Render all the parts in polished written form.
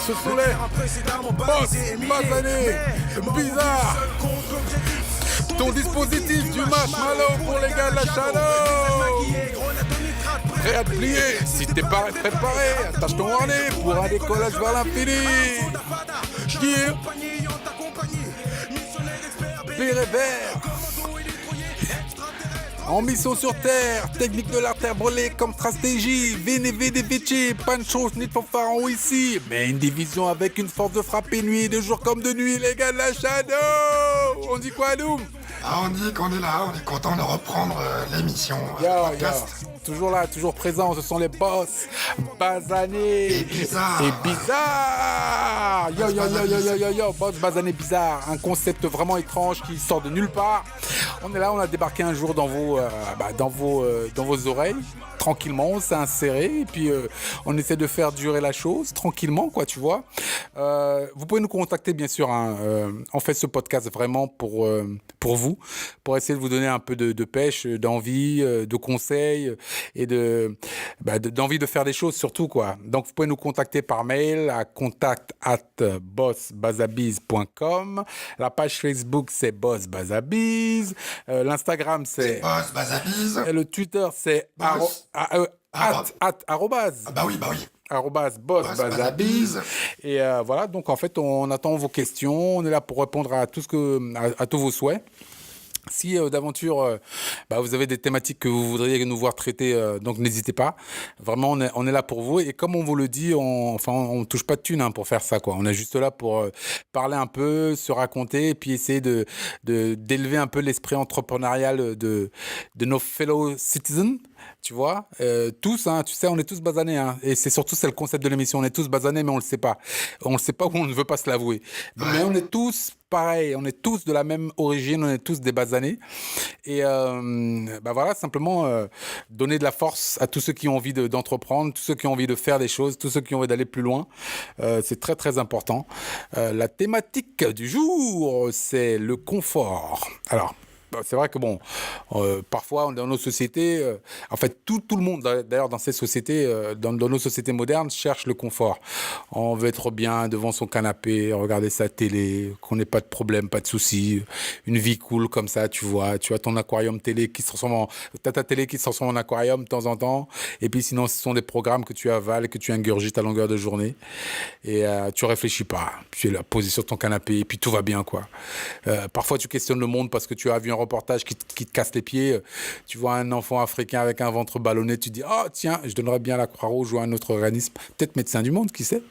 ce soleil. Boss, basané, bizarre. Ton dispositif du marshmallow pour les gars de la Shadow. Prêt à te plier, si t'es pas préparé, attache ton harnais pour un décollage vers l'infini. Yeah. Béret vert. En mission sur terre, technique de l'artère brûlée comme stratégie. Vene vede vici, pas de chose ni de fanfaron ici. Mais une division avec une force de frapper nuit, de jour comme de nuit, les gars de la Shadow. On dit quoi, Doom? On dit qu'on est là, on est content de reprendre l'émission. Toujours là, toujours présent, ce sont les boss. Basané et bizarre. Yo, boss Basané bizarre. Un concept vraiment étrange qui sort de nulle part. On est là, on a débarqué un jour dans vos oreilles. Tranquillement, on s'est inséré et puis on essaie de faire durer la chose tranquillement, quoi, tu vois. Vous pouvez nous contacter, bien sûr. On fait ce podcast vraiment pour vous, pour essayer de vous donner un peu de pêche, d'envie, de conseils et d'envie de faire des choses surtout, quoi. Donc, vous pouvez nous contacter par mail à contact@bossbazabiz.com. La page Facebook, c'est Boss Bazabiz. L'Instagram, c'est Boss Bazabiz. Et le Twitter, c'est arrobase. Bah oui. Boss Bazabiz. Et voilà, donc en fait, on attend vos questions. On est là pour répondre à tous vos souhaits. Si d'aventure, vous avez des thématiques que vous voudriez nous voir traiter, donc n'hésitez pas. Vraiment, on est là pour vous. Et comme on vous le dit, on touche pas de thunes pour faire ça, quoi. On est juste là pour parler un peu, se raconter, et puis essayer d'élever un peu l'esprit entrepreneurial de nos fellow citizens. Tu vois, tous, tu sais, on est tous basanés, et c'est le concept de l'émission. On est tous basanés, mais on le sait pas. On le sait pas ou on ne veut pas se l'avouer. Mais on est tous pareil, on est tous de la même origine, on est tous des basanés. Et voilà, simplement donner de la force à tous ceux qui ont envie d'entreprendre, tous ceux qui ont envie de faire des choses, tous ceux qui ont envie d'aller plus loin. C'est très très important. La thématique du jour, c'est le confort. Alors, c'est vrai que parfois dans nos sociétés, en fait tout le monde d'ailleurs dans ces sociétés, dans nos sociétés modernes, cherche le confort. On veut être bien devant son canapé, regarder sa télé, qu'on n'ait pas de problème, pas de soucis, une vie cool comme ça, tu vois ton aquarium télé qui se transforme t'as ta télé qui se transforme en aquarium de temps en temps, et puis sinon ce sont des programmes que tu avales, que tu ingurgites à longueur de journée, et tu réfléchis pas, tu es là posé sur ton canapé et puis tout va bien, quoi. Parfois tu questionnes le monde parce que tu as vu un reportage qui te casse les pieds. Tu vois un enfant africain avec un ventre ballonné, tu te dis tiens, je donnerais bien à la Croix-Rouge ou à un autre organisme, peut-être Médecins du Monde, qui sait.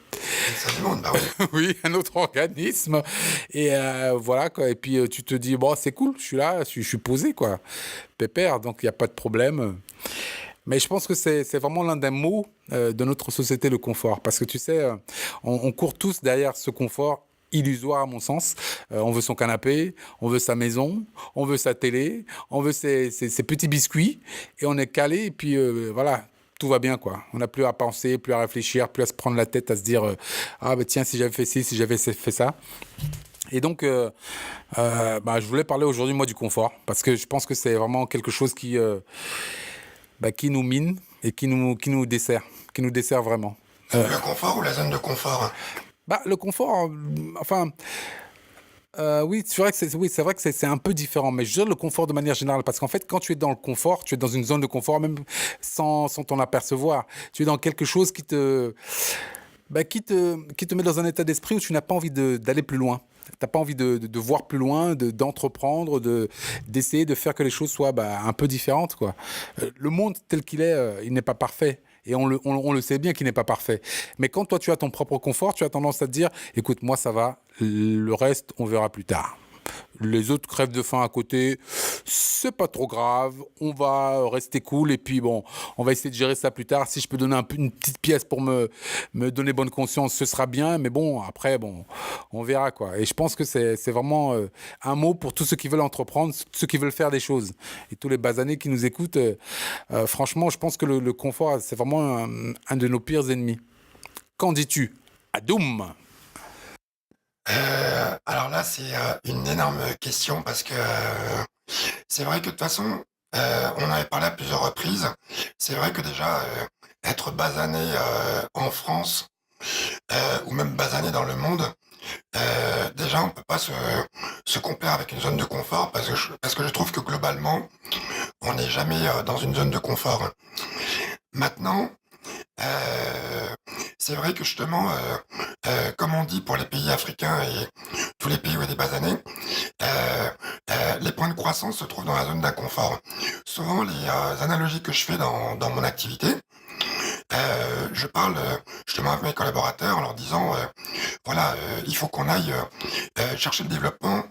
Médecins du Monde, bah oui. Oui, un autre organisme. Et voilà, quoi. Et puis tu te dis c'est cool, je suis là, je suis posé, quoi, pépère, donc il y a pas de problème. Mais je pense que c'est vraiment l'un des mots de notre société, le confort, parce que tu sais, on court tous derrière ce confort illusoire, à mon sens. On veut son canapé, on veut sa maison, on veut sa télé, on veut ses petits biscuits, et on est calé, et puis voilà, tout va bien, quoi. On n'a plus à penser, plus à réfléchir, plus à se prendre la tête, à se dire tiens, si j'avais fait ci, si j'avais fait ça. Et donc, je voulais parler aujourd'hui, moi, du confort, parce que je pense que c'est vraiment quelque chose qui nous mine et qui nous dessert vraiment. Le confort ou la zone de confort? Le confort, oui, c'est vrai que c'est un peu différent, mais je dirais le confort de manière générale, parce qu'en fait, quand tu es dans le confort, tu es dans une zone de confort, même sans t'en apercevoir. Tu es dans quelque chose qui te met dans un état d'esprit où tu n'as pas envie d'aller plus loin. Tu n'as pas envie de voir plus loin, d'entreprendre, d'essayer de faire que les choses soient un peu différentes, quoi. Le monde tel qu'il est, il n'est pas parfait. Et on le sait bien qu'il n'est pas parfait. Mais quand toi, tu as ton propre confort, tu as tendance à te dire, écoute, moi, ça va, le reste, on verra plus tard. Les autres crèvent de faim à côté, c'est pas trop grave, on va rester cool, et puis on va essayer de gérer ça plus tard. Si je peux donner une petite pièce pour me donner bonne conscience, ce sera bien, mais après, on verra, quoi. Et je pense que c'est vraiment un mot pour tous ceux qui veulent entreprendre, ceux qui veulent faire des choses. Et tous les basanés qui nous écoutent, franchement, je pense que le confort, c'est vraiment un de nos pires ennemis. Qu'en dis-tu, Adoum? Alors là, c'est une énorme question, parce que c'est vrai que de toute façon, on en avait parlé à plusieurs reprises. C'est vrai que déjà, être basané en France, ou même basané dans le monde, déjà on peut pas se complaire avec une zone de confort parce que je trouve que globalement, on n'est jamais dans une zone de confort. Maintenant, euh, c'est vrai que justement, comme on dit pour les pays africains et tous les pays où il y a des basanés, euh, les points de croissance se trouvent dans la zone d'inconfort. Souvent, les analogies que je fais dans mon activité, je parle justement avec mes collaborateurs en leur disant, voilà, il faut qu'on aille chercher le développement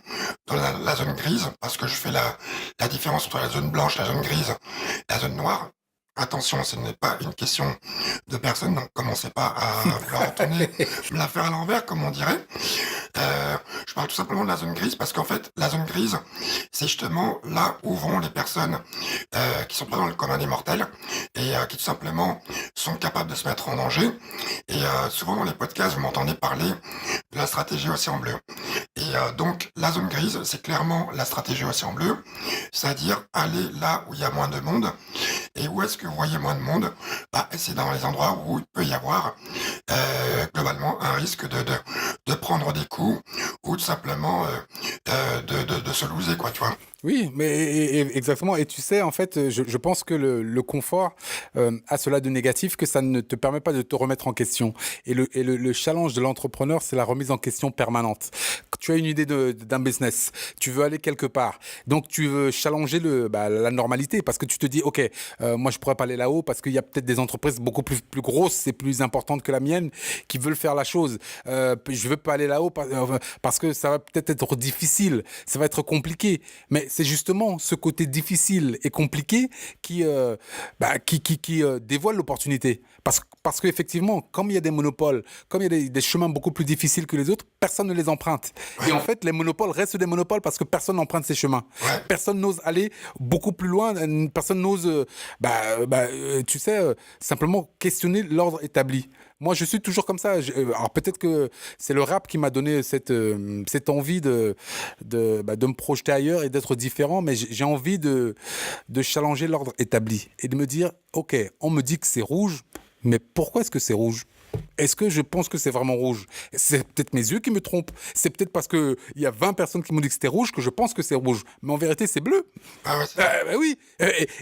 dans la zone grise, parce que je fais la différence entre la zone blanche, la zone grise, la zone noire. Attention, ce n'est pas une question de personne, donc commencez pas à vouloir retourner me la faire à l'envers, comme on dirait. Je parle tout simplement de la zone grise parce qu'en fait, la zone grise, c'est justement là où vont les personnes qui sont pas dans le commun des mortels et qui tout simplement sont capables de se mettre en danger. Et souvent dans les podcasts, vous m'entendez parler de la stratégie Océan Bleu. Et donc, la zone grise, c'est clairement la stratégie Océan Bleu, c'est-à-dire aller là où il y a moins de monde. Et où est-ce que vous voyez moins de monde? Bah, c'est dans les endroits où il peut y avoir globalement un risque de prendre des coups ou tout simplement de se loser, quoi, tu vois. Oui, mais exactement. Et tu sais, en fait, je pense que le confort a cela de négatif que ça ne te permet pas de te remettre en question. Et le challenge de l'entrepreneur, c'est la remise en question permanente. Tu as une idée d'un business, tu veux aller quelque part, donc tu veux challenger la normalité parce que tu te dis, ok, moi je pourrais pas aller là-haut parce qu'il y a peut-être des entreprises beaucoup plus grosses et plus importantes que la mienne qui veulent faire la chose. Je veux pas aller là-haut parce que ça va peut-être être difficile, ça va être compliqué. Mais c'est justement ce côté difficile et compliqué qui dévoile l'opportunité. Parce qu'effectivement, comme il y a des monopoles, comme il y a des chemins beaucoup plus difficiles que les autres, personne ne les emprunte. Et en fait, les monopoles restent des monopoles parce que personne n'emprunte ces chemins. Ouais. Personne n'ose aller beaucoup plus loin. Personne n'ose, tu sais, simplement questionner l'ordre établi. Moi, je suis toujours comme ça. Alors peut-être que c'est le rap qui m'a donné cette envie de me projeter ailleurs et d'être différent, mais j'ai envie de challenger l'ordre établi et de me dire, ok, on me dit que c'est rouge, mais pourquoi est-ce que c'est rouge? Est-ce que je pense que c'est vraiment rouge? C'est peut-être mes yeux qui me trompent. C'est peut-être parce qu'il y a 20 personnes qui m'ont dit que c'était rouge que je pense que c'est rouge. Mais en vérité, c'est bleu. Ah ouais, c'est ça. Oui.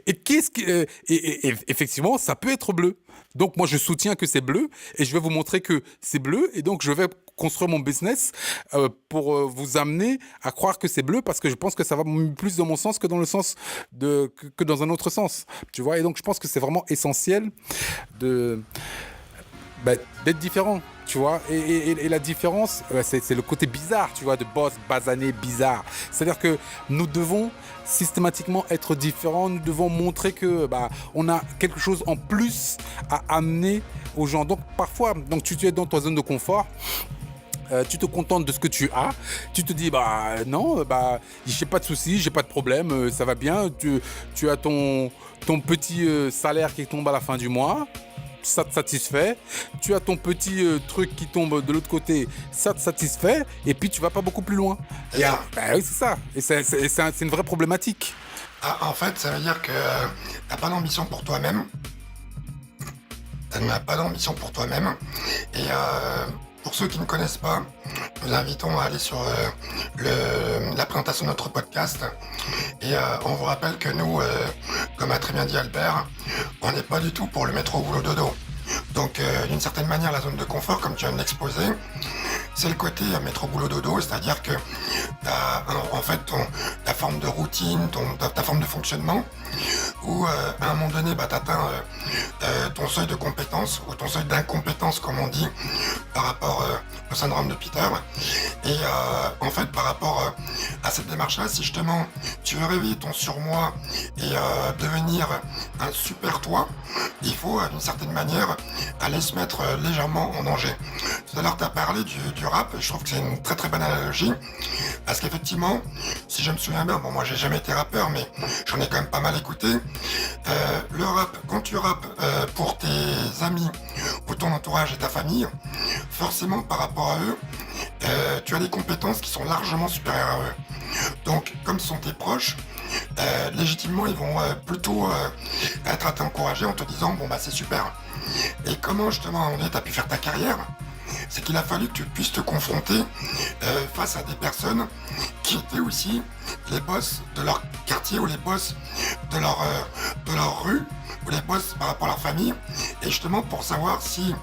Et qu'est-ce qui, et effectivement, ça peut être bleu. Donc moi, je soutiens que c'est bleu et je vais vous montrer que c'est bleu. Et donc, je vais construire mon business pour vous amener à croire que c'est bleu parce que je pense que ça va plus dans mon sens que dans le sens que dans un autre sens. Tu vois? Et donc, je pense que c'est vraiment essentiel de d'être différent, tu vois. Et la différence, c'est le côté bizarre, tu vois, de boss, basané, bizarre. C'est-à-dire que nous devons systématiquement être différents, nous devons montrer que on a quelque chose en plus à amener aux gens. Donc parfois, tu es dans ta zone de confort. Tu te contentes de ce que tu as, tu te dis non, j'ai pas de soucis, j'ai pas de problème, ça va bien, tu as ton petit salaire qui tombe à la fin du mois, ça te satisfait, tu as ton petit truc qui tombe de l'autre côté, ça te satisfait, et puis tu vas pas beaucoup plus loin. Oui, c'est ça, et c'est une vraie problématique. Ah, en fait, ça veut dire que t'as pas d'ambition pour toi-même. Tu n'as pas d'ambition pour toi-même. Et pour ceux qui ne connaissent pas, nous invitons à aller sur la présentation de notre podcast. Et on vous rappelle que nous, comme a très bien dit Albert, on n'est pas du tout pour le métro boulot dodo. Donc d'une certaine manière, la zone de confort, comme tu viens de l'exposer, c'est le côté métro boulot dodo, c'est-à-dire que t'as en fait ta forme de routine, ta forme de fonctionnement, où à un moment donné, t'atteins ton seuil de compétence, ou ton seuil d'incompétence, comme on dit, par rapport au syndrome de Peter. Et en fait, par rapport à cette démarche-là, si justement tu veux réveiller ton surmoi et devenir un super toi, il faut d'une certaine manière aller se mettre légèrement en danger. Tout à l'heure, tu as parlé du rap, et je trouve que c'est une très très bonne analogie, parce qu'effectivement, si je me souviens bien, bon, moi j'ai jamais été rappeur, mais j'en ai quand même pas mal écouté, le rap, quand tu rappes pour tes amis ou ton entourage et ta famille, forcément par rapport à eux, tu as des compétences qui sont largement supérieures à eux. Donc, comme ce sont tes proches, légitimement, ils vont plutôt être à t'encourager en te disant, bon c'est super. Et comment justement à un moment donné, t'as pu faire ta carrière? c'est qu'il a fallu que tu puisses te confronter face à des personnes qui étaient aussi les boss de leur quartier ou les boss de leur rue ou les boss par rapport à leur famille, et justement pour savoir si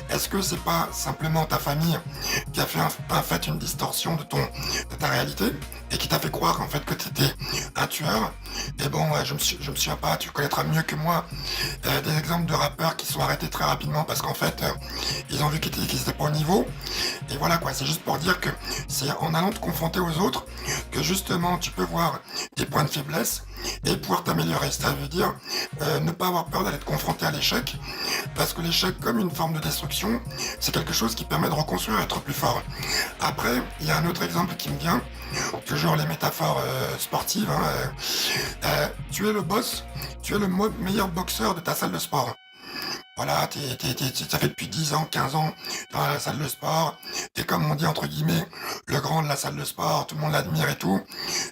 est-ce que c'est pas simplement ta famille qui a fait en fait une distorsion de ta réalité et qui t'a fait croire en fait que tu étais un tueur. Et bon, je me souviens pas, tu connaîtras mieux que moi des exemples de rappeurs qui sont arrêtés très rapidement parce qu'en fait ils ont vu qu'ils étaient pas au niveau. Et voilà quoi, c'est juste pour dire que c'est en allant te confronter aux autres que justement tu peux voir des points de faiblesse et pouvoir t'améliorer. C'est-à-dire ne pas avoir peur d'aller te confronter à l'échec, parce que l'échec, comme une forme de destruction, c'est quelque chose qui permet de reconstruire et être plus fort. Après, il y a un autre exemple qui me vient, toujours les métaphores sportives. Tu es le boss, tu es le meilleur boxeur de ta salle de sport. Voilà, ça fait depuis 10 ans, 15 ans dans la salle de sport. T'es comme on dit entre guillemets, le grand de la salle de sport, tout le monde l'admire et tout.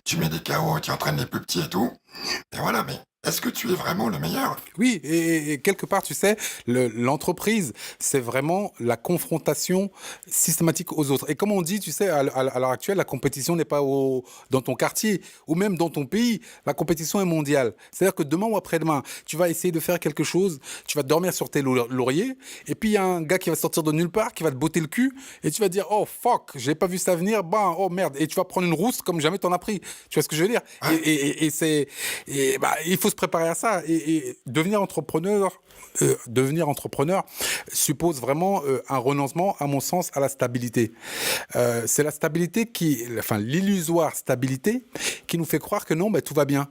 Tu mets des KO, tu entraînes les plus petits et tout. Et voilà, mais est-ce que tu es vraiment le meilleur? Oui, et quelque part, tu sais, l'entreprise, c'est vraiment la confrontation systématique aux autres. Et comme on dit, tu sais, à l'heure actuelle, la compétition n'est pas dans ton quartier ou même dans ton pays. La compétition est mondiale. C'est-à-dire que demain ou après-demain, tu vas essayer de faire quelque chose, tu vas dormir sur tes lauriers, et puis il y a un gars qui va sortir de nulle part, qui va te botter le cul, et tu vas dire, oh fuck, j'ai pas vu ça venir, oh merde, et tu vas prendre une rousse comme jamais t'en as pris. Tu vois ce que je veux dire? Il faut se préparer à ça, et devenir entrepreneur suppose vraiment un renoncement, à mon sens, à la stabilité. C'est la stabilité l'illusoire stabilité qui nous fait croire que non, tout va bien.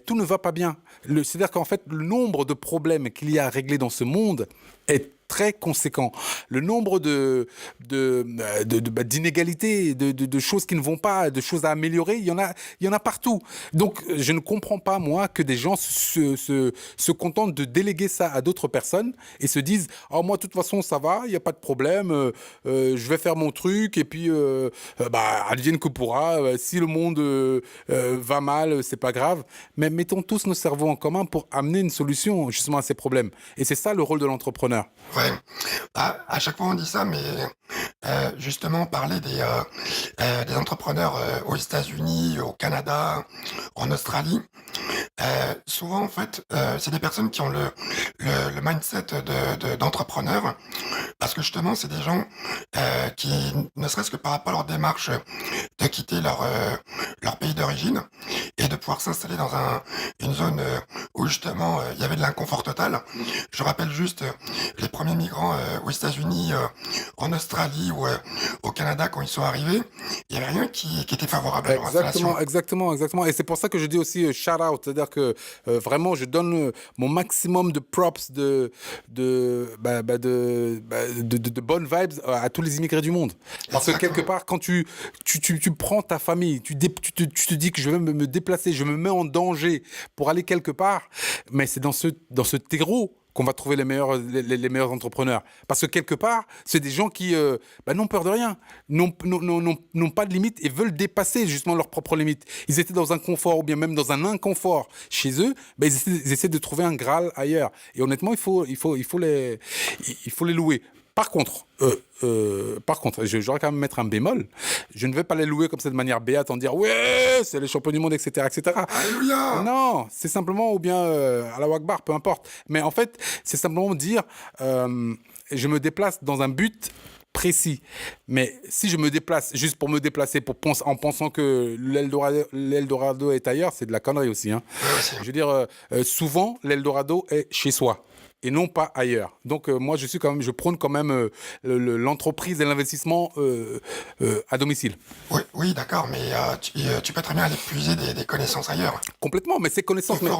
Tout ne va pas bien. C'est-à-dire qu'en fait, le nombre de problèmes qu'il y a à régler dans ce monde est très conséquent. Le nombre d'inégalités, de choses qui ne vont pas, de choses à améliorer, il y en a partout. Donc, je ne comprends pas, moi, que des gens se contentent de déléguer ça à d'autres personnes et se disent « Oh, moi, de toute façon, ça va, il n'y a pas de problème, je vais faire mon truc et puis, advienne que pourra. Si le monde va mal, c'est pas grave. » Mais mettons tous nos cerveaux en commun pour amener une solution, justement, à ces problèmes. Et c'est ça, le rôle de l'entrepreneur. Ouais, à chaque fois on dit ça, mais justement parler des entrepreneurs aux États-Unis, au Canada, en Australie, souvent en fait, c'est des personnes qui ont le mindset d'entrepreneur, parce que justement c'est des gens qui, ne serait-ce que par rapport à leur démarche de quitter leur pays d'origine et de pouvoir s'installer dans une zone où justement il y avait de l'inconfort total. Je rappelle juste les premiers migrants aux États-Unis, en Australie ou au Canada quand ils sont arrivés, il n'y avait rien qui était favorable à leur installation. Exactement. Et c'est pour ça que je dis aussi shout out, c'est-à-dire que vraiment je donne mon maximum de props, de bonnes vibes à tous les immigrés du monde. Parce que quelque part, quand tu prends ta famille, tu te dis que je vais me déplacer, je me mets en danger pour aller quelque part, mais c'est dans ce terreau qu'on va trouver les meilleurs entrepreneurs. Parce que quelque part, c'est des gens qui n'ont peur de rien, n'ont pas de limites et veulent dépasser justement leurs propres limites. Ils étaient dans un confort ou bien même dans un inconfort chez eux, ils essaient de trouver un Graal ailleurs. Et honnêtement, il faut les louer. Par contre, j'aurais quand même mettre un bémol. Je ne vais pas les louer comme ça de manière béate en dire ouais, c'est les champions du monde, etc., etc. Alléluia. Non, c'est simplement ou bien Allahu Akbar, peu importe. Mais en fait, c'est simplement dire je me déplace dans un but précis. Mais si je me déplace juste pour me déplacer, en pensant que l'Eldorado est ailleurs, c'est de la connerie aussi. Hein. Je veux dire, souvent, l'Eldorado est chez soi et non pas ailleurs. Donc moi, je prône quand même l'entreprise et l'investissement à domicile. Oui, d'accord, mais tu peux très bien aller puiser des connaissances ailleurs. Complètement, mais ces connaissances... Mais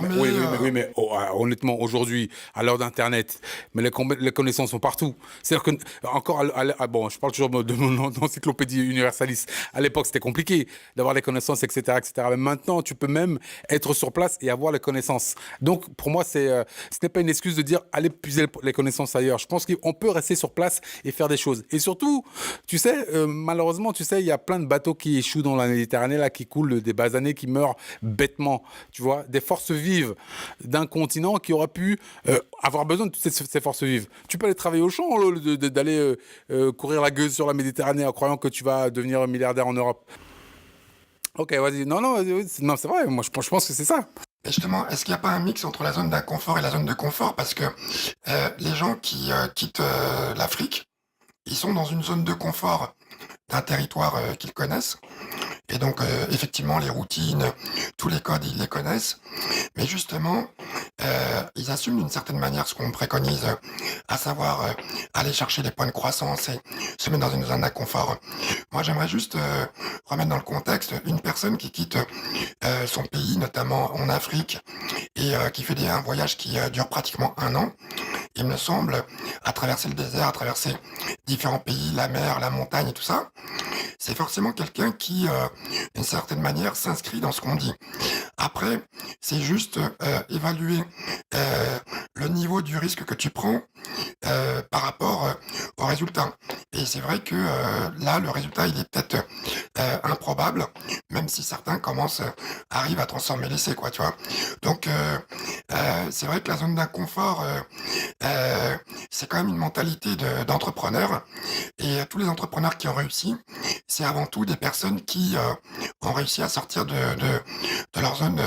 honnêtement, aujourd'hui, à l'heure d'Internet, mais les connaissances sont partout. C'est-à-dire que, encore, je parle toujours de mon encyclopédie universaliste. À l'époque, c'était compliqué d'avoir les connaissances, etc., etc. Mais maintenant, tu peux même être sur place et avoir les connaissances. Donc, pour moi, ce n'est pas une excuse de dire aller puiser les connaissances ailleurs. Je pense qu'on peut rester sur place et faire des choses. Et surtout, tu sais, malheureusement, tu sais, il y a plein de bateaux qui échouent dans la Méditerranée, là, qui coulent, des basanés qui meurent bêtement. Tu vois, des forces vives d'un continent qui aurait pu avoir besoin de toutes ces forces vives. Tu peux aller travailler au champ, d'aller courir la gueule sur la Méditerranée en croyant que tu vas devenir milliardaire en Europe. Ok, vas-y. Non, c'est vrai. Moi, je pense que c'est ça. Et justement, est-ce qu'il n'y a pas un mix entre la zone d'inconfort et la zone de confort? Parce que les gens qui quittent l'Afrique, ils sont dans une zone de confort d'un territoire qu'ils connaissent. Et donc, effectivement, les routines, tous les codes, ils les connaissent. Mais justement, ils assument d'une certaine manière ce qu'on préconise, à savoir aller chercher les points de croissance et se mettre dans une zone d'inconfort. Moi, j'aimerais juste remettre dans le contexte une personne qui quitte son pays, notamment en Afrique, et qui fait un voyage qui dure pratiquement 1 an. Il me semble, à traverser le désert, à traverser différents pays, la mer, la montagne et tout ça, c'est forcément quelqu'un qui, d'une certaine manière, s'inscrit dans ce qu'on dit. Après, c'est juste évaluer le niveau du risque que tu prends par rapport au résultat. Et c'est vrai que là, le résultat, il est peut-être improbable, même si certains arrivent à transformer l'essai, quoi, tu vois. Donc, c'est vrai que la zone d'inconfort, c'est quand même une mentalité d'entrepreneur. Et tous les entrepreneurs qui ont réussi, c'est avant tout des personnes qui ont réussi à sortir de leur zone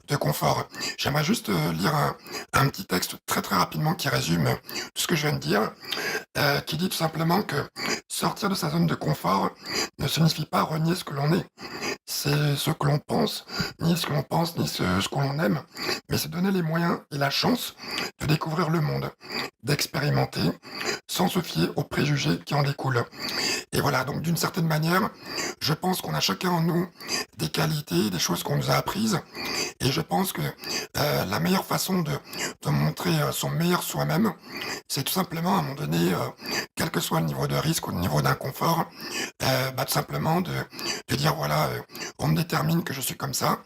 de confort. J'aimerais juste lire un petit texte très très rapidement qui résume tout ce que je viens de dire, qui dit tout simplement que sortir de sa zone de confort ne signifie pas renier ce que l'on est. C'est ce que l'on pense, ni ce que l'on pense, ni ce que l'on aime, mais c'est donner les moyens et la chance de découvrir le monde, d'expérimenter, sans se fier aux préjugés qui en découlent. Et voilà, donc d'une certaine manière, je pense qu'on a chacun en nous des qualités, des choses qu'on nous a apprises, et je pense que la meilleure façon de montrer son meilleur soi-même, c'est tout simplement à un moment donné, quel que soit le niveau de risque ou le niveau d'inconfort, tout simplement de dire voilà, on me détermine que je suis comme ça,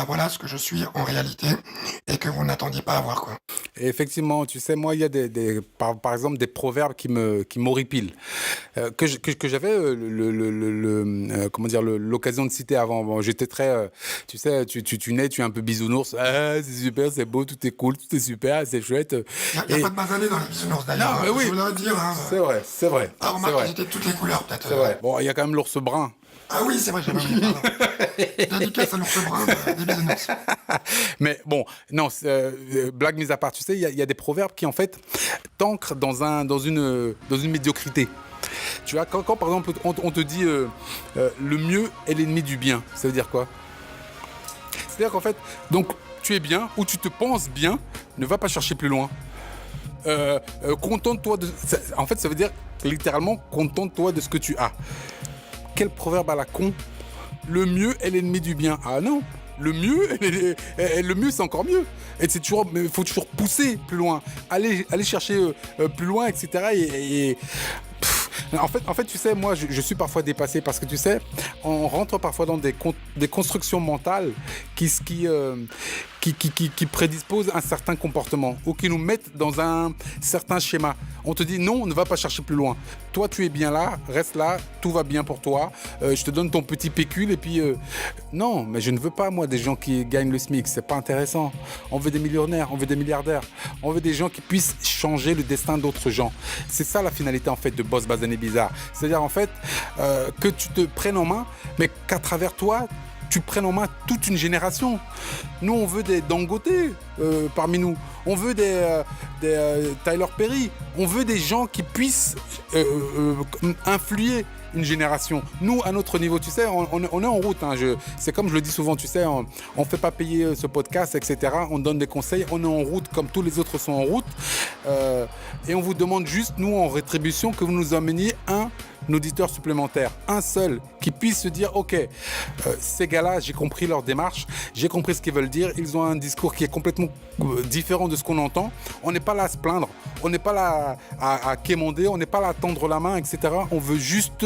voilà ce que je suis en réalité et que vous n'attendiez pas à voir, quoi. Et effectivement, tu sais, moi, il y a par exemple des proverbes qui m'horripilent, que j'avais comment dire, l'occasion de citer avant. Bon, j'étais très, tu sais, tu nais, tu es un peu bisounours. Ah, c'est super, c'est beau, tout est cool, tout est super, c'est chouette. Il n'y a pas de basané dans les bisounours d'ailleurs. Non, mais oui. Je voudrais dire. C'est vrai. Ah, remarque, ils étaient toutes les couleurs, peut-être. C'est vrai. Bon, il y a quand même l'ours brun. Ah oui, c'est vrai, j'ai oublié, pardon. Dédicace à l'ours brun, des bisounours. Mais bon, non, blague mise à part, tu sais, il y a des proverbes qui, en fait, t'ancrent dans une médiocrité. Tu vois, quand par exemple, on te dit le mieux est l'ennemi du bien, ça veut dire quoi? C'est-à-dire qu'en fait, donc, tu es bien ou tu te penses bien, ne va pas chercher plus loin. Contente-toi de... En fait, ça veut dire littéralement, contente-toi de ce que tu as. Quel proverbe à la con? Le mieux est l'ennemi du bien. Ah non, le mieux c'est encore mieux. Et c'est toujours, mais il faut toujours pousser plus loin, aller chercher plus loin, etc. En fait, tu sais, moi, je suis parfois dépassé parce que, tu sais, on rentre parfois dans des constructions mentales qui prédisposent un certain comportement ou qui nous mettent dans un certain schéma. On te dit non, ne va pas chercher plus loin. Toi, tu es bien là, reste là, tout va bien pour toi. Je te donne ton petit pécule et puis... non, mais je ne veux pas, moi, des gens qui gagnent le SMIC. C'est pas intéressant. On veut des millionnaires, on veut des milliardaires. On veut des gens qui puissent changer le destin d'autres gens. C'est ça la finalité, en fait, de Boss Basané Bizarre. C'est-à-dire, en fait, que tu te prennes en main, mais qu'à travers toi, tu prennes en main toute une génération. Nous, on veut des Dangote parmi nous. On veut des Tyler Perry. On veut des gens qui puissent influer une génération. Nous, à notre niveau, tu sais, on est en route. Hein. C'est comme je le dis souvent, tu sais, on ne fait pas payer ce podcast, etc. On donne des conseils. On est en route comme tous les autres sont en route. Et on vous demande juste, nous, en rétribution, que vous nous emmeniez un auditeur supplémentaire, un seul, qui puisse se dire, ok, ces gars-là, j'ai compris leur démarche, j'ai compris ce qu'ils veulent dire, ils ont un discours qui est complètement différent de ce qu'on entend. On n'est pas là à se plaindre, on n'est pas là à quémander, on n'est pas là à tendre la main, etc. On veut juste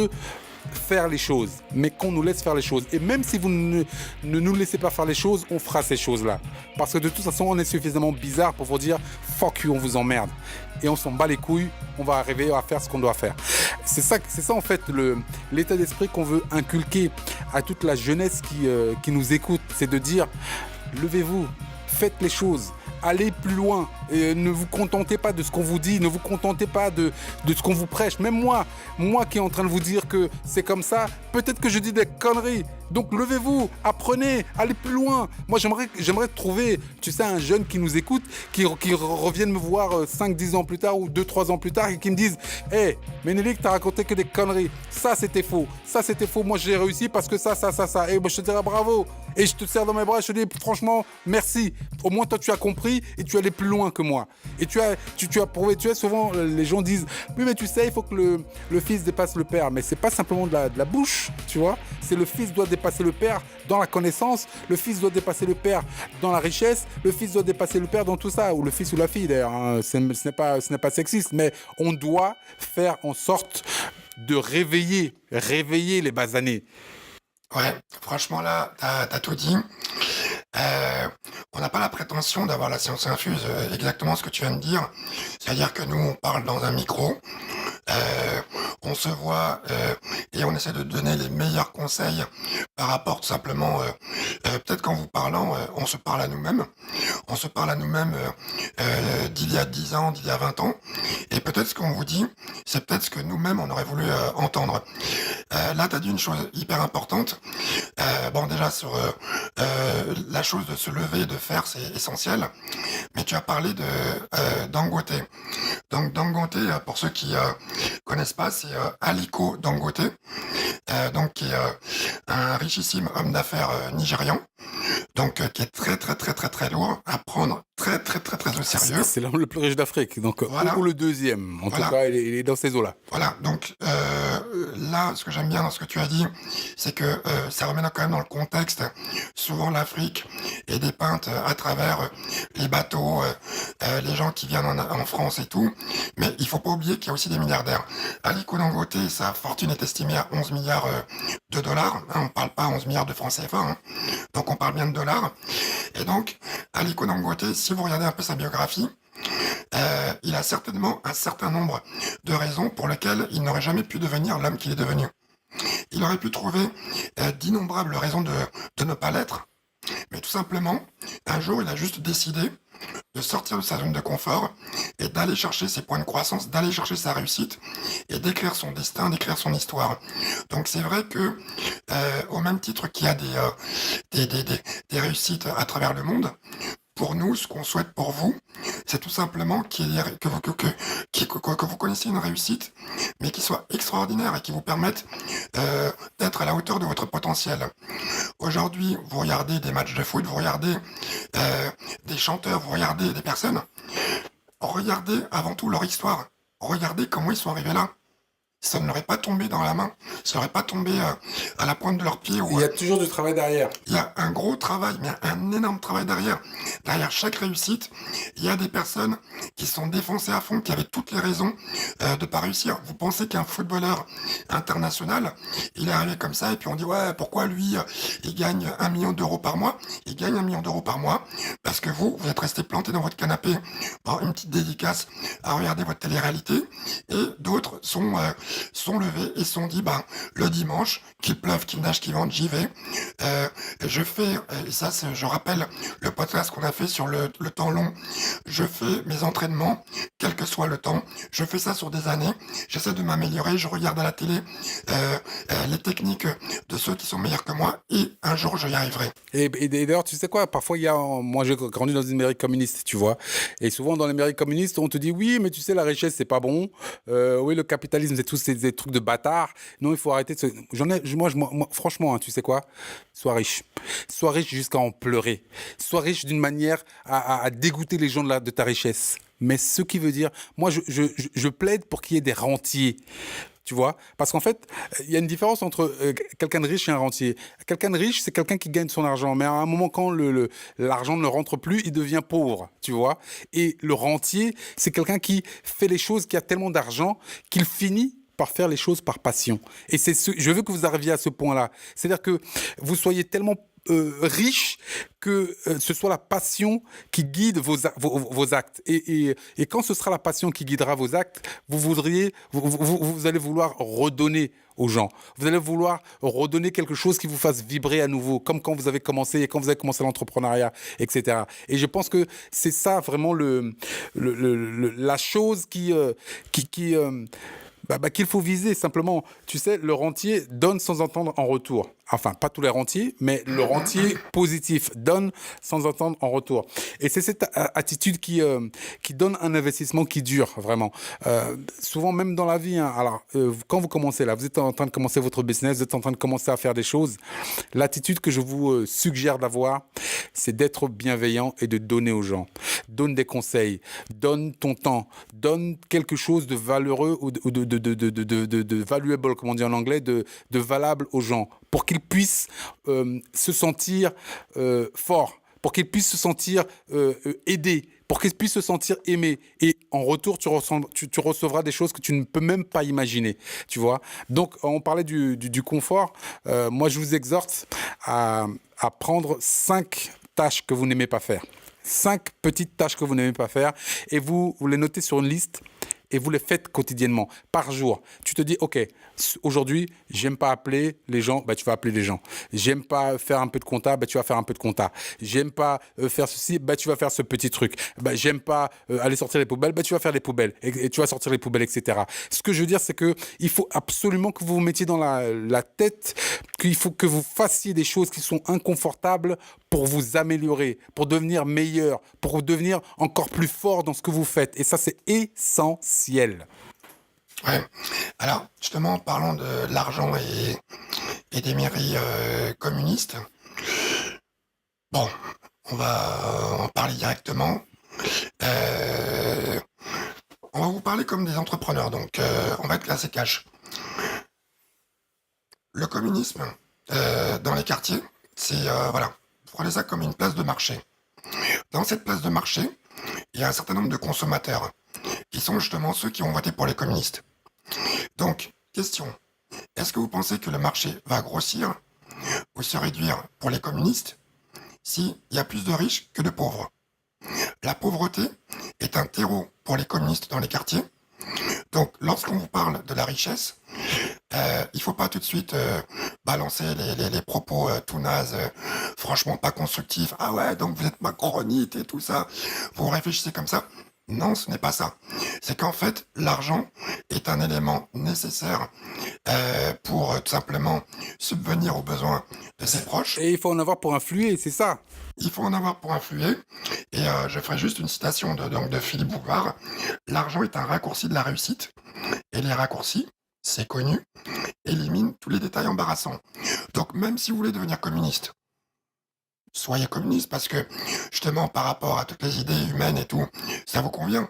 faire les choses, mais qu'on nous laisse faire les choses. Et même si vous ne nous laissez pas faire les choses, on fera ces choses-là. Parce que de toute façon, on est suffisamment bizarre pour vous dire « fuck you, on vous emmerde ». Et on s'en bat les couilles, on va arriver à faire ce qu'on doit faire. C'est ça en fait l'état d'esprit qu'on veut inculquer à toute la jeunesse qui nous écoute. C'est de dire « levez-vous, faites les choses ». Allez plus loin et ne vous contentez pas de ce qu'on vous dit, ne vous contentez pas de ce qu'on vous prêche. Même moi qui est en train de vous dire que c'est comme ça, peut-être que je dis des conneries. Donc levez-vous, apprenez, allez plus loin. Moi j'aimerais trouver, tu sais, un jeune qui nous écoute, qui revienne me voir 5-10 ans plus tard ou 2-3 ans plus tard et qui me dise « Hey, Ménélique, t'as raconté que des conneries. Ça c'était faux. Moi j'ai réussi parce que ça. Et moi, je te dirais bravo. Et je te serre dans mes bras, je te dis franchement merci. Au moins toi tu as compris et tu es allé plus loin que moi. Et tu as prouvé, tu sais, souvent les gens disent oui mais tu sais il faut que le fils dépasse le père. Mais c'est pas simplement de la bouche, tu vois. C'est le fils doit dépasser le père dans la connaissance, le fils doit dépasser le père dans la richesse, le fils doit dépasser le père dans tout ça, ou le fils ou la fille d'ailleurs, hein. Ce n'est pas sexiste, mais on doit faire en sorte de réveiller les basanés. Ouais, franchement là, t'as tout dit. On n'a pas la prétention d'avoir la science infuse, exactement ce que tu viens de dire. C'est-à-dire que nous, on parle dans un micro, on se voit et on essaie de donner les meilleurs conseils par rapport tout simplement, peut-être qu'en vous parlant, on se parle à nous-mêmes. On se parle à nous-mêmes d'il y a 10 ans, d'il y a 20 ans. Et peut-être ce qu'on vous dit, c'est peut-être ce que nous-mêmes, on aurait voulu entendre. Là, tu as dit une chose hyper importante. Bon, déjà, sur la chose de se lever et de faire, c'est essentiel. Mais tu as parlé de Dangote. Donc, Dangote, pour ceux qui connaissent pas, c'est Aliko Dangote, donc qui est un richissime homme d'affaires nigérian. Donc, qui est très lourd à prendre très au sérieux. C'est l'homme le plus riche d'Afrique, donc voilà. Ou le deuxième. En tout cas, il est dans ces eaux-là. Voilà, donc là, ce que j'aime bien dans ce que tu as dit, c'est que ça remet quand même dans le contexte. Souvent, l'Afrique est dépeinte à travers les bateaux, les gens qui viennent en France et tout. Mais il faut pas oublier qu'il y a aussi des milliardaires. Aliko Dangote, sa fortune est estimée à 11 milliards de dollars. Hein, on parle pas 11 milliards de francs CFA. Hein. Donc, on parle bien de dollars. Et donc, Aliko Dangote, si vous regardez un peu sa biographie, il a certainement un certain nombre de raisons pour lesquelles il n'aurait jamais pu devenir l'homme qu'il est devenu. Il aurait pu trouver d'innombrables raisons de ne pas l'être, mais tout simplement, un jour, il a juste décidé de sortir de sa zone de confort et d'aller chercher ses points de croissance, d'aller chercher sa réussite et d'écrire son destin, d'écrire son histoire. Donc c'est vrai que, au même titre qu'il y a des réussites à travers le monde, pour nous, ce qu'on souhaite pour vous, c'est tout simplement que vous connaissiez une réussite, mais qui soit extraordinaire et qui vous permette d'être à la hauteur de votre potentiel. Aujourd'hui, vous regardez des matchs de foot, vous regardez des chanteurs, vous regardez des personnes, regardez avant tout leur histoire, regardez comment ils sont arrivés là. Ça ne leur est pas tombé dans la main, ça ne leur est pas tombé à la pointe de leurs pieds. Il y a toujours du travail derrière. Il y a un gros travail, mais un énorme travail derrière. Derrière chaque réussite, il y a des personnes qui sont défoncées à fond, qui avaient toutes les raisons de ne pas réussir. Vous pensez qu'un footballeur international, il est arrivé comme ça, et puis on dit, ouais, pourquoi lui, il gagne 1 million d'euros par mois? Il gagne 1 million d'euros par mois parce que vous êtes resté planté dans votre canapé, une petite dédicace à regarder votre télé-réalité, et d'autres sont levés et sont dit, le dimanche, qu'il pleuve, qu'il nage, qu'il vente, j'y vais. Je fais, et ça, je rappelle le podcast qu'on a fait sur le temps long, je fais mes entraînements, quel que soit le temps, je fais ça sur des années, j'essaie de m'améliorer, je regarde à la télé les techniques de ceux qui sont meilleurs que moi, et un jour, je y arriverai. Et d'ailleurs, tu sais quoi, parfois, moi, j'ai grandi dans une mairie communiste, tu vois, et souvent, dans les mairies communistes, on te dit, oui, mais tu sais, la richesse, c'est pas bon, oui, le capitalisme, c'est tous ces trucs de bâtards, non, il faut arrêter de moi, franchement, hein, tu sais quoi, sois riche jusqu'à en pleurer, sois riche d'une manière à dégoûter les gens de ta richesse, mais ce qui veut dire, moi, je plaide pour qu'il y ait des rentiers. Tu vois, parce qu'en fait, il y a une différence entre quelqu'un de riche et un rentier. Quelqu'un de riche, c'est quelqu'un qui gagne son argent, mais à un moment, quand l'argent ne rentre plus, il devient pauvre, tu vois. Et le rentier, c'est quelqu'un qui fait les choses, qui a tellement d'argent qu'il finit par faire les choses par passion. Et je veux que vous arriviez à ce point-là. C'est-à-dire que vous soyez tellement riche que ce soit la passion qui guide vos actes. Et quand ce sera la passion qui guidera vos actes, vous allez vouloir redonner aux gens. Vous allez vouloir redonner quelque chose qui vous fasse vibrer à nouveau, comme quand vous avez commencé l'entrepreneuriat, etc. Et je pense que c'est ça vraiment la chose qu'il faut viser simplement. Tu sais, le rentier donne sans entendre en retour. Enfin, pas tous les rentiers, mais le rentier positif donne sans entendre en retour. Et c'est cette attitude qui donne un investissement qui dure, vraiment. Souvent, même dans la vie, hein, alors, quand vous commencez là, vous êtes en train de commencer votre business, vous êtes en train de commencer à faire des choses, l'attitude que je vous suggère d'avoir, c'est d'être bienveillant et de donner aux gens. Donne des conseils, donne ton temps, donne quelque chose de valeureux ou de valuable, comme on dit en anglais, de valable aux gens, pour qu'ils puissent se sentir forts, pour qu'ils puissent se sentir aidés, pour qu'ils puissent se sentir aimés. Et en retour, tu recevras des choses que tu ne peux même pas imaginer, tu vois. Donc, on parlait du confort. Moi, je vous exhorte à prendre 5 tâches que vous n'aimez pas faire. 5 petites tâches que vous n'aimez pas faire, et vous les notez sur une liste et vous les faites quotidiennement, par jour. Tu te dis, OK, aujourd'hui, j'aime pas appeler les gens, bah, tu vas appeler les gens. J'aime pas faire un peu de compta, bah, tu vas faire un peu de compta. J'aime pas faire ceci, bah, tu vas faire ce petit truc. Bah, j'aime pas aller sortir les poubelles, bah, tu vas faire les poubelles. Et tu vas sortir les poubelles, etc. Ce que je veux dire, c'est que il faut absolument que vous vous mettiez dans la tête qu'il faut que vous fassiez des choses qui sont inconfortables pour vous améliorer, pour devenir meilleur, pour devenir encore plus fort dans ce que vous faites. Et ça, c'est essentiel. Ouais. Alors, justement, parlons de l'argent et des mairies communistes. Bon, on va en parler directement. On va vous parler comme des entrepreneurs, donc on va être classé cash. Le communisme, dans les quartiers, c'est, voilà, prenez ça comme une place de marché. Dans cette place de marché, il y a un certain nombre de consommateurs qui sont justement ceux qui ont voté pour les communistes. Donc, question, est-ce que vous pensez que le marché va grossir ou se réduire pour les communistes s'il y a plus de riches que de pauvres? La pauvreté est un terreau pour les communistes dans les quartiers. Donc, lorsqu'on vous parle de la richesse, il ne faut pas tout de suite balancer les propos tout nazes, franchement pas constructifs. Ah ouais, donc vous êtes macronite et tout ça. Vous réfléchissez comme ça. Non, ce n'est pas ça. C'est qu'en fait, l'argent est un élément nécessaire pour tout simplement subvenir aux besoins de ses proches. Et il faut en avoir pour influer, c'est ça. Il faut en avoir pour influer. Et je ferai juste une citation de Philippe Bouvard. L'argent est un raccourci de la réussite. Et les raccourcis, c'est connu, éliminent tous les détails embarrassants. Donc même si vous voulez devenir communiste, soyez communiste parce que justement par rapport à toutes les idées humaines et tout, ça vous convient.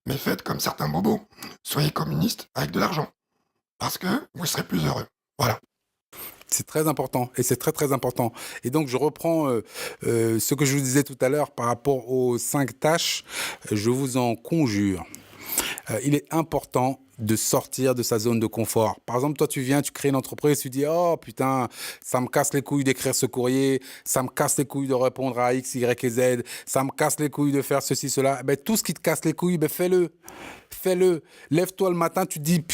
Mais faites comme certains bobos. Soyez communiste avec de l'argent. Parce que vous serez plus heureux. Voilà. C'est très important et c'est très très important. Et donc je reprends ce que je vous disais tout à l'heure par rapport aux 5 tâches. Je vous en conjure. Il est important de sortir de sa zone de confort. Par exemple, toi, tu viens, tu crées une entreprise, tu dis « Oh putain, ça me casse les couilles d'écrire ce courrier, ça me casse les couilles de répondre à X, Y et Z, ça me casse les couilles de faire ceci, cela. » Ben, tout ce qui te casse les couilles, ben, fais-le. Fais-le. Lève-toi le matin, tu te dis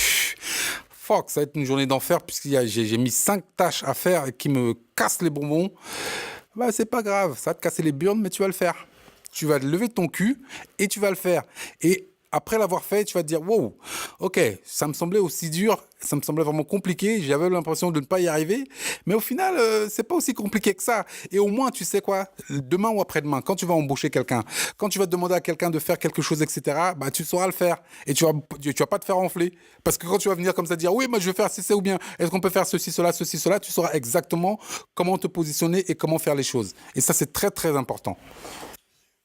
« Fuck, ça va être une journée d'enfer puisque j'ai mis 5 tâches à faire qui me cassent les bonbons. » Ben, c'est pas grave, ça va te casser les burnes, mais tu vas le faire. Tu vas lever ton cul et tu vas le faire. Et après l'avoir fait, tu vas te dire, wow, ok, ça me semblait aussi dur, ça me semblait vraiment compliqué, j'avais l'impression de ne pas y arriver, mais au final, c'est pas aussi compliqué que ça. Et au moins, tu sais quoi, demain ou après-demain, quand tu vas embaucher quelqu'un, quand tu vas demander à quelqu'un de faire quelque chose, etc., bah, tu sauras le faire. Et tu vas pas te faire enfler. Parce que quand tu vas venir comme ça dire, oui, moi je vais faire ceci ou bien, est-ce qu'on peut faire ceci, cela, tu sauras exactement comment te positionner et comment faire les choses. Et ça, c'est très, très important.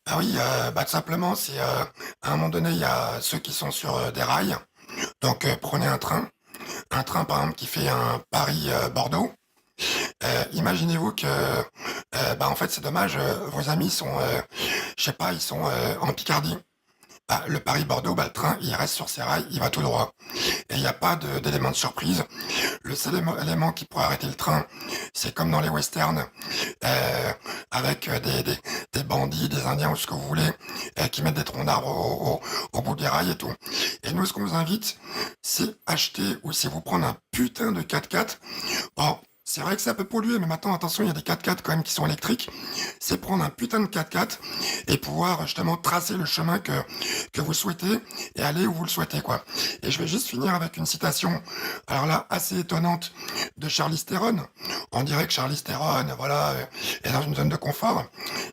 Ah oui, tout simplement, c'est à un moment donné, il y a ceux qui sont sur des rails. Donc prenez un train. Un train, par exemple, qui fait un Paris-Bordeaux. Imaginez-vous que, en fait, c'est dommage, vos amis sont, je sais pas, ils sont en Picardie. le Paris-Bordeaux, le train, il reste sur ses rails, il va tout droit. Et il n'y a pas d'élément de surprise. Le seul élément qui pourrait arrêter le train, c'est comme dans les westerns, avec des bandits, des indiens ou ce que vous voulez, qui mettent des troncs d'arbres au bout des rails et tout. Et nous, ce qu'on vous invite, c'est acheter ou c'est vous prendre un putain de 4x4. Bon, c'est vrai que ça peut polluer, mais maintenant, attention, il y a des 4x4 quand même qui sont électriques. C'est prendre un putain de 4x4 et pouvoir justement tracer le chemin que vous souhaitez et aller où vous le souhaitez, quoi. Et je vais juste finir avec une citation, alors là, assez étonnante, de Charlize Theron. On dirait que Charlize Theron, voilà, est dans une zone de confort,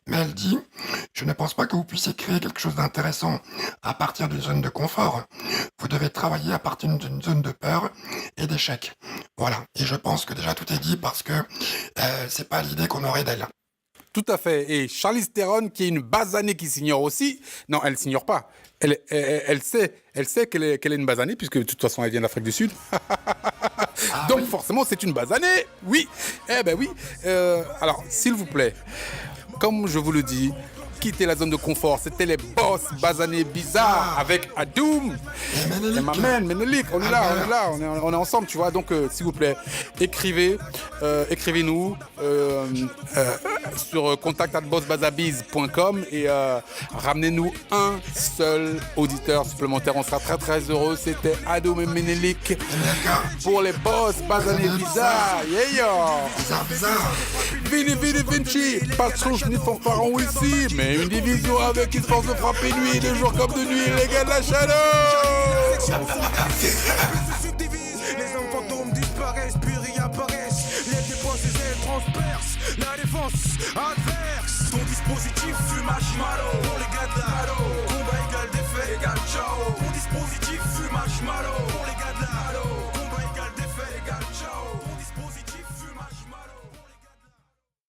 mais elle dit « Je ne pense pas que vous puissiez créer quelque chose d'intéressant à partir d'une zone de confort. Vous devez travailler à partir d'une zone de peur et d'échec. » Voilà, et je pense que déjà tout est dit parce que c'est pas l'idée qu'on aurait d'elle. Tout à fait. Et Charlize Theron, qui est une basanée qui s'ignore aussi, non, elle s'ignore pas. Elle sait qu'elle est une basanée, puisque de toute façon, elle vient d'Afrique du Sud. Donc, oui. Forcément, c'est une basanée. Oui. Eh ben oui. Alors, s'il vous plaît, comme je vous le dis, quitter la zone de confort. C'était les boss basanés bizarres avec Adoum et ma man Menelik. On est là, on est ensemble, tu vois. Donc, s'il vous plaît, écrivez-nous sur contact@bossbazabiz.com et ramenez-nous un seul auditeur supplémentaire. On sera très très heureux. C'était Adoum et Menelik pour les boss basanés bizarres. Bizarre. Vini Vinci, pas de souche ni fanfaron ici, mais une division avec une force de frapper nuit, de jour comme de nuit, les gars de la chaleur. Les hommes fantômes disparaissent, puis réapparaissent. Les dépenses et elles transpercent la défense adverse. Ton dispositif fume marshmallow. Pour les gars de la halo, combat égal défait égal ciao. Ton dispositif fume marshmallow.